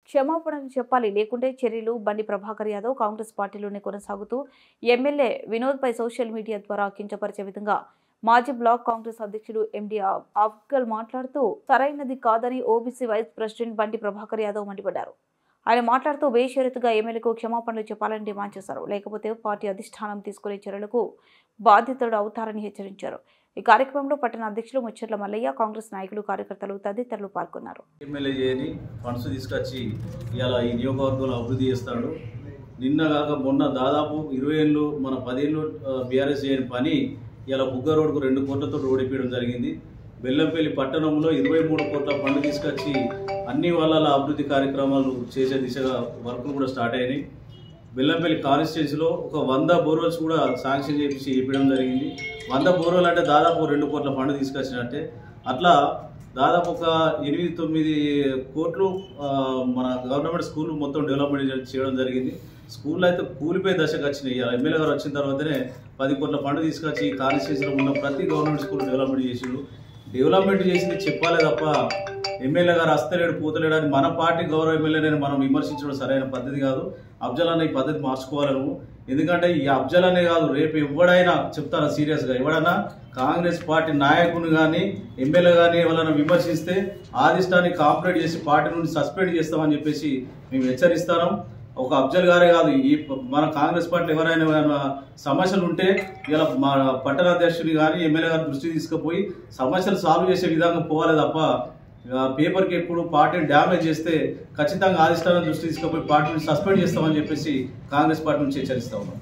క్షమాపణలు చెప్పాలి, లేకుంటే చర్యలు. బండి ప్రభాకర్ యాదవ్ కాంగ్రెస్ పార్టీలోనే కొనసాగుతూ ఎమ్మెల్యే వినోద్పై సోషల్ మీడియా ద్వారా కించపరిచే విధంగా మాజీ బ్లాక్ కాంగ్రెస్ అధ్యక్షుడు ఎండి అఫ్జల్ మాట్లాడుతూ సరైనది కాదని ఓబీసీ వైస్ ప్రెసిడెంట్ బండి ప్రభాకర్ యాదవ్ మండిపడ్డారు. ఆయన మాట్లాడుతూ బేషరతుగా ఎమ్మెల్యేకు క్షమాపణలు చెప్పాలని డిమాండ్ చేశారు. లేకపోతే పార్టీ అధిష్టానం తీసుకునే చర్యలకు బాధితుడు అవుతారని హెచ్చరించారు. ఈ కార్యక్రమంలో పట్టణ అధ్యక్షులు ముచ్చట్ల మల్లయ్య, కాంగ్రెస్ నాయకులు, కార్యకర్తలు తదితరులు పాల్గొన్నారు. ఎమ్మెల్యేని ఫండ్స్ తీసుకొచ్చి ఇలా ఈ నియోజకవర్గంలో అభివృద్ధి చేస్తాడు. నిన్న కాక మొన్న దాదాపు 20 ఏళ్ళు మన 10 ఏళ్ళు బీఆర్ఎస్ చేయని పని ఇలా బుగ్గ రోడ్కు 2 కోట్లతో రోడ్ ఇప్పించడం జరిగింది. బెల్లంపల్లి పట్టణంలో 23 కోట్ల ఫండ్ తీసుకొచ్చి అన్ని వాళ్ళ అభివృద్ధి కార్యక్రమాలు చేసే దిశగా వర్కులు కూడా స్టార్ట్ అయినాయి. బెల్లంపల్లి కాన్స్టిట్యున్సీలో ఒక 100 బోర్వెల్స్ కూడా శాంక్షన్ చేసి ఇవ్వడం జరిగింది. 100 బోర్వెల్ అంటే దాదాపు 2 కోట్ల ఫండ్ తీసుకొచ్చినట్టే. అట్లా దాదాపు ఒక 8-9 కోట్లు మన గవర్నమెంట్ స్కూల్ మొత్తం డెవలప్మెంట్ చేయడం జరిగింది. స్కూల్లో అయితే కూలిపోయే దశకు వచ్చినాయి. ఎమ్మెల్యే గారు వచ్చిన తర్వాతనే 10 కోట్ల ఫండ్ తీసుకొచ్చి కాన్స్టిట్యున్సీలో ఉన్న ప్రతి గవర్నమెంట్ స్కూల్ డెవలప్మెంట్ చేసిండు. డెవలప్మెంట్ చేసింది చెప్పాలే తప్ప ఎమ్మెల్యే గారు వస్తలేడు పోతలేడు అని మన పార్టీ గౌరవ ఎమ్మెల్యేని మనం విమర్శించడం సరైన పద్ధతి కాదు. అఫ్జల్ అన్న ఈ పద్ధతి మార్చుకోవాలి. ఎందుకంటే ఈ అఫ్జల్ అనే కాదు, రేపు ఎవడైనా చెప్తాను సీరియస్గా, ఎవడైనా కాంగ్రెస్ పార్టీ నాయకుని కానీ ఎమ్మెల్యే కానీ ఎవరైనా విమర్శిస్తే ఆదిష్టాన్ని కాంప్లైంట్ చేసి పార్టీ నుండి సస్పెండ్ చేస్తామని చెప్పేసి మేము హెచ్చరిస్తాం. ఒక అఫ్జల్ గారే కాదు, ఈ మన కాంగ్రెస్ పార్టీ ఎవరైనా సమస్యలు ఉంటే ఇలా మా పట్టణ అధ్యక్షుని కానీ ఎమ్మెల్యే గారి దృష్టికి తీసుకుపోయి సమస్యలు సాల్వ్ చేసే విధంగా పోవాలి తప్ప పేపర్కి ఎప్పుడు పార్టీని డ్యామేజ్ చేస్తే ఖచ్చితంగా అధిష్టానం దృష్టి తీసుకుపోయి పార్టీని సస్పెండ్ చేస్తామని చెప్పేసి కాంగ్రెస్ పార్టీ నుంచి హెచ్చరిస్తా ఉన్నాం.